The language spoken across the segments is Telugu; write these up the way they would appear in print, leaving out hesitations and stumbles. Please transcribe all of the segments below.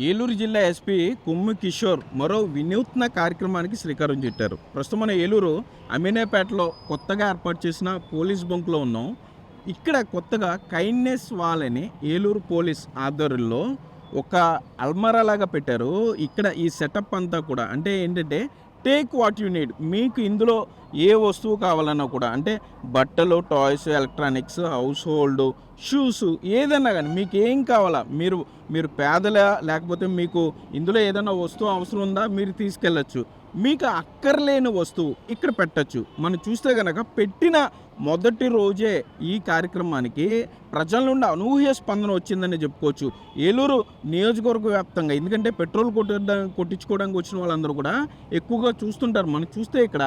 ఏలూరు జిల్లా ఎస్పీ కొమ్ము కిషోర్ మరో వినూత్న కార్యక్రమానికి శ్రీకారం చుట్టారు. ప్రస్తుతం మన ఏలూరు అమీనాపేటలో కొత్తగా ఏర్పాటు చేసిన పోలీస్ బంక్లో ఉన్నాం. ఇక్కడ కొత్తగా కైండ్నెస్ వాల్ అని ఏలూరు పోలీస్ ఆధ్వర్యంలో ఒక అల్మారా లాగా పెట్టారు. ఇక్కడ ఈ సెటప్ అంతా కూడా అంటే ఏంటంటే టేక్ వాట్ యు నీడ్. మీకు ఇందులో ఏ వస్తువు కావాలన్నా కూడా అంటే బట్టలు, toys, electronics, house hold, shoes ఏదన్నా కానీ మీకు ఏం కావాలా, మీరు పేదల లేకపోతే మీకు ఇందులో ఏదైనా వస్తువు అవసరం ఉందా మీరు తీసుకెళ్ళచ్చు. మీకు అక్కర్లేని వస్తువు ఇక్కడ పెట్టచ్చు. మనం చూస్తే కనుక పెట్టిన మొదటి రోజే ఈ కార్యక్రమానికి ప్రజల నుండి అనూహ్య స్పందన వచ్చిందని చెప్పుకోవచ్చు. ఏలూరు నియోజకవర్గ వ్యాప్తంగా ఎందుకంటే పెట్రోల్ కొట్టించుకోవడానికి వచ్చిన వాళ్ళందరూ కూడా ఎక్కువగా చూస్తుంటారు. మనం చూస్తే ఇక్కడ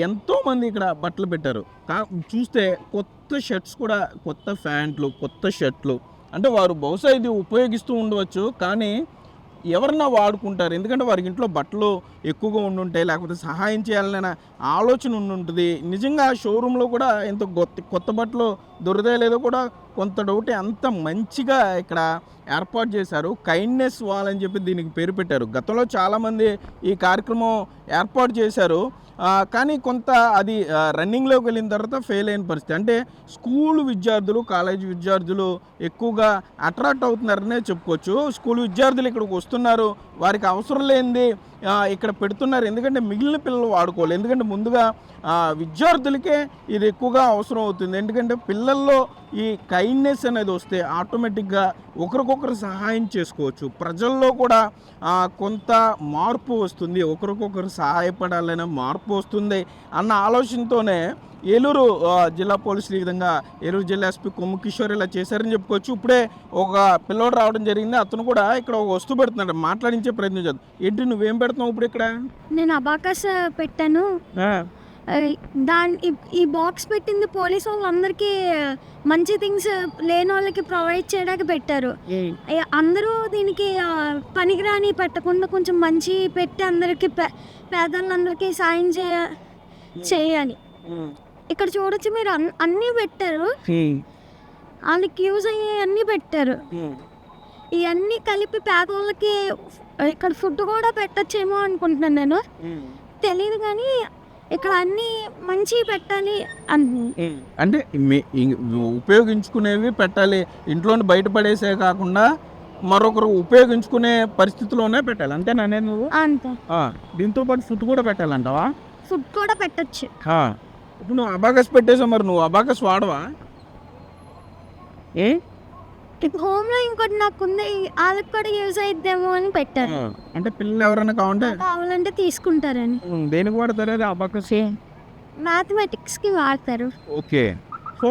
ఎంతోమంది ఇక్కడ బట్టలు పెట్టారు. చూస్తే కొత్త షర్ట్స్ కూడా, కొత్త ప్యాంట్లు, కొత్త షర్ట్లు అంటే వారు బహుశా ఇది ఉపయోగిస్తూ ఉండవచ్చు, కానీ ఎవరన్నా వాడుకుంటారు. ఎందుకంటే వారికి ఇంట్లో బట్టలు ఎక్కువగా ఉండుంటాయి, లేకపోతే సహాయం చేయాలనే ఆలోచన ఉండుంటుంది. నిజంగా షోరూంలో కూడా ఎంత కొత్త బట్టలు దొరుకుతాయో లేదో కూడా కొంత డౌటే. అంత మంచిగా ఇక్కడ ఏర్పాటు చేశారు. కైండ్నెస్ వాల్ అని చెప్పి దీనికి పేరు పెట్టారు. గతంలో చాలామంది ఈ కార్యక్రమం ఏర్పాటు చేశారు, కానీ కొంత అది రన్నింగ్లోకి వెళ్ళిన తర్వాత ఫెయిల్ అయిన పరిస్థితి. అంటే స్కూల్ విద్యార్థులు, కాలేజీ విద్యార్థులు ఎక్కువగా అట్రాక్ట్ అవుతున్నారనే చెప్పుకోవచ్చు. స్కూల్ విద్యార్థులు ఇక్కడికి వస్తున్నారు, వారికి అవసరం లేనిది ఇక్కడ పెడుతున్నారు. ఎందుకంటే మిగిలిన పిల్లలు వాడుకోవాలి. ఎందుకంటే ముందుగా విద్యార్థులకే ఇది ఎక్కువగా అవసరం అవుతుంది. ఎందుకంటే పిల్లల్లో ఈ కైండ్నెస్ అనేది వస్తే ఆటోమేటిక్గా ఒకరికొకరు సహాయం చేసుకోవచ్చు. ప్రజల్లో కూడా కొంత మార్పు వస్తుంది, ఒకరికొకరు సహాయపడాలనే మార్పు వస్తుంది అన్న ఆలోచనతోనే ఏలూరు జిల్లా పోలీసులు ఈ విధంగా ఏలూరు జిల్లా ఎస్పీ కొమ్ము కిషోర్ ఇలా చేశారని చెప్పుకోవచ్చు. ఇప్పుడే ఒక పిల్లోడు రావడం జరిగింది. అతను కూడా ఇక్కడ ఒక వస్తువు పెడుతున్నాడు, మాట్లాడించే ప్రయత్నం చేద్దాం. ఏంటి నువ్వేం పెడుతున్నావు ఇప్పుడు ఇక్కడ? నేను అబాకస్ పెట్టాను. ఈ బాక్స్ పెట్టింది పోలీసు వాళ్ళందరికీ మంచి థింగ్స్ లేని వాళ్ళకి ప్రొవైడ్ చేయడానికి పెట్టారు. అందరూ దీనికి పనికిరాని పెట్టకుండా కొంచెం మంచి పెట్టి అందరికి పేదలందరికీ సాయం చేయాలి. ఇక్కడ చూడొచ్చు మీరు అన్నీ పెట్టారు, వాళ్ళకి యూజ్ అయ్యే అన్నీ పెట్టారు. ఇవన్నీ కలిపి పేదవాళ్ళకి ఇక్కడ ఫుడ్ కూడా పెట్టచ్చేమో అనుకుంటున్నాను. నేను తెలియదు కానీ ఇక్కడ అన్నీ మంచి పెట్టాలి అంటే ఉపయోగించుకునేవి పెట్టాలి. ఇంట్లో బయటపడేసే కాకుండా మరొకరు ఉపయోగించుకునే పరిస్థితిలోనే పెట్టాలి. అంతేనా? నువ్వు అంతే. దీంతో పాటు ఫుడ్ కూడా పెట్టాలంటావా? ఫుడ్ కూడా పెట్టచ్చు. ఇప్పుడు నువ్వు అబాకస్ పెట్టేసావు, మరి నువ్వు అబాకస్ వాడవా? హోమ్లో ఇంకోటి నాకుంది, వాళ్ళకి కూడా యూజ్ అయిద్దేమో అని పెట్టారు. అంటే పిల్లలు ఎవరైనా కావాలంటే తీసుకుంటారని. దేనికి వాడతారు అది అబాకస్? మ్యాథమెటిక్స్కి వాడతారు. ఓకే, సో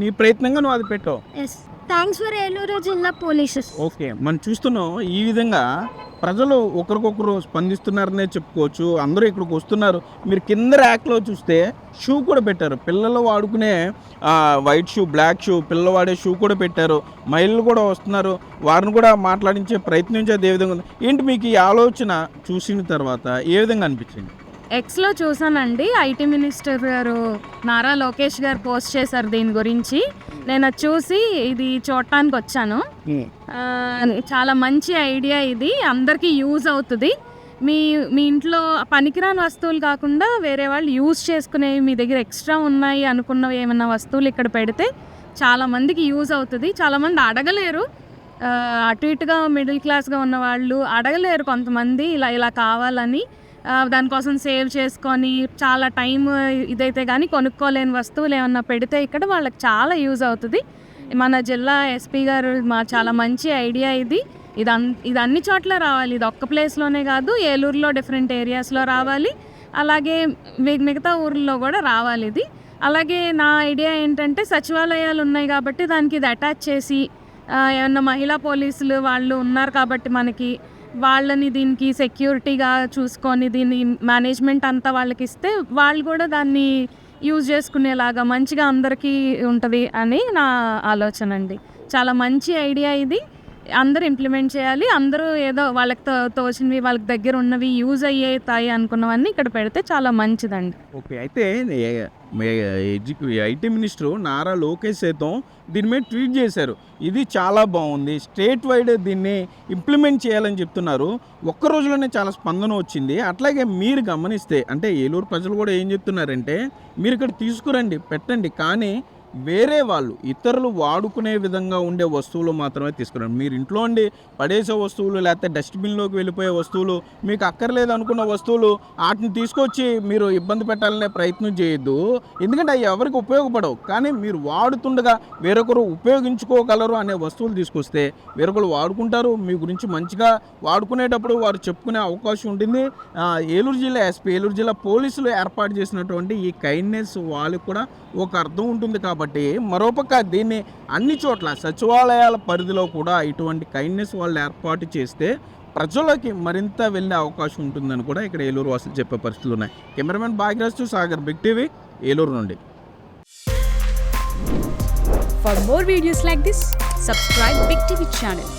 నీ ప్రయత్నంగా నువ్వు అది పెట్టావు. ఎస్, థ్యాంక్స్ ఫర్ ఏలూరు జిల్లా పోలీసెస్. ఓకే, మనం చూస్తున్నాం ఈ విధంగా ప్రజలు ఒకరికొకరు స్పందిస్తున్నారనే చెప్పుకోవచ్చు. అందరూ ఇక్కడికి వస్తున్నారు. మీరు కింద ర్యాక్లో చూస్తే షూ కూడా పెట్టారు. పిల్లలు వాడుకునే వైట్ షూ, బ్లాక్ షూ, పిల్లలు వాడే షూ కూడా పెట్టారు. మహిళలు కూడా వస్తున్నారు, వారిని కూడా మాట్లాడించే ప్రయత్నించేది ఏ విధంగా ఉంది? ఏంటి మీకు ఈ ఆలోచన చూసిన తర్వాత ఏ విధంగా అనిపించింది? ఎక్స్లో చూసానండి, ఐటీ మినిస్టర్ గారు నారా లోకేష్ గారు పోస్ట్ చేశారు దీని గురించి. నేను అది చూసి ఇది చూడటానికి వచ్చాను. చాలా మంచి ఐడియా ఇది, అందరికీ యూజ్ అవుతుంది. మీ ఇంట్లో పనికిరాని వస్తువులు కాకుండా వేరే వాళ్ళు యూజ్ చేసుకునేవి, మీ దగ్గర ఎక్స్ట్రా ఉన్నాయి అనుకున్నవి ఏమైనా వస్తువులు ఇక్కడ పెడితే చాలామందికి యూజ్ అవుతుంది. చాలామంది అడగలేరు, అటు ఇటుగా మిడిల్ క్లాస్గా ఉన్న వాళ్ళు అడగలేరు కొంతమంది ఇలా కావాలని. దానికోసం సేవ్ చేసుకొని చాలా టైం ఇదైతే కానీ కొనుక్కోలేని వస్తువులు ఏమన్నా పెడితే ఇక్కడ వాళ్ళకి చాలా యూజ్ అవుతుంది. మన జిల్లా ఎస్పీ గారు చాలా మంచి ఐడియా ఇది అన్ని చోట్ల రావాలి. ఇది ఒక్క ప్లేస్లోనే కాదు, ఏలూరులో డిఫరెంట్ ఏరియాస్లో రావాలి, అలాగే మిగతా ఊర్లలో కూడా రావాలి ఇది. అలాగే నా ఐడియా ఏంటంటే సచివాలయాలు ఉన్నాయి కాబట్టి దానికి ఇది అటాచ్ చేసి ఏమన్నా మహిళా పోలీసులు వాళ్ళు ఉన్నారు కాబట్టి మనకి వాళ్ళని దీనికి సెక్యూరిటీగా చూసుకొని దీని మేనేజ్మెంట్ అంతా వాళ్ళకి ఇస్తే వాళ్ళు కూడా దాన్ని యూజ్ చేసుకునేలాగా మంచిగా అందరికీ ఉంటుంది అని నా ఆలోచన అండి. చాలా మంచి ఐడియా ఇది. అందరూ ఇంప్లిమెంట్ చేయాలి. అందరూ ఏదో వాళ్ళకి తోచినవి, వాళ్ళకి దగ్గర ఉన్నవి, యూజ్ అయ్యేతాయి అనుకున్నవన్నీ ఇక్కడ పెడితే చాలా మంచిదండి. ఓకే. అయితే ఐటీ మినిస్టర్ నారా లోకేష్ సైతం దీని మీద ట్వీట్ చేశారు. ఇది చాలా బాగుంది, స్టేట్ వైడ్ దీన్ని ఇంప్లిమెంట్ చేయాలని చెప్తున్నారు. ఒక్క రోజులోనే చాలా స్పందన వచ్చింది. అట్లాగే మీరు గమనిస్తే అంటే ఏలూరు ప్రజలు కూడా ఏం చెప్తున్నారంటే, మీరు ఇక్కడ తీసుకురండి, పెట్టండి, కానీ వేరే వాళ్ళు ఇతరులు వాడుకునే విధంగా ఉండే వస్తువులు మాత్రమే తీసుకురండి. మీరు ఇంట్లో ఉండి పడేసే వస్తువులు, లేకపోతే డస్ట్బిన్లోకి వెళ్ళిపోయే వస్తువులు, మీకు అక్కర్లేదు అనుకున్న వస్తువులు వాటిని తీసుకొచ్చి మీరు ఇబ్బంది పెట్టాలనే ప్రయత్నం చేయొద్దు. ఎందుకంటే అవి ఎవరికి ఉపయోగపడవు. కానీ మీరు వాడుతుండగా వేరొకరు ఉపయోగించుకోగలరు అనే వస్తువులు తీసుకొస్తే వేరొకరు వాడుకుంటారు. మీ గురించి మంచిగా వాడుకునేటప్పుడు వారు చెప్పుకునే అవకాశం ఉంటుంది. ఏలూరు జిల్లా ఎస్పీ, ఏలూరు జిల్లా పోలీసులు ఏర్పాటు చేసినటువంటి ఈ కైండ్నెస్ వాళ్ళకి కూడా ఒక అర్థం ఉంటుంది. కాబట్టి మరోపక్క దీన్ని అన్ని చోట్ల సచివాలయాల పరిధిలో కూడా ఇటువంటి కైండ్నెస్ వాళ్ళు ఏర్పాటు చేస్తే ప్రజలకి మరింత వెళ్ళే అవకాశం ఉంటుందని కూడా ఇక్కడ ఏలూరు వాసులు చెప్పే పరిస్థితులు ఉన్నాయి. Cameraman Bhagyaraju, Sagar, big TV, Eluru నుండి. For more videos like this, subscribe Big TV channel.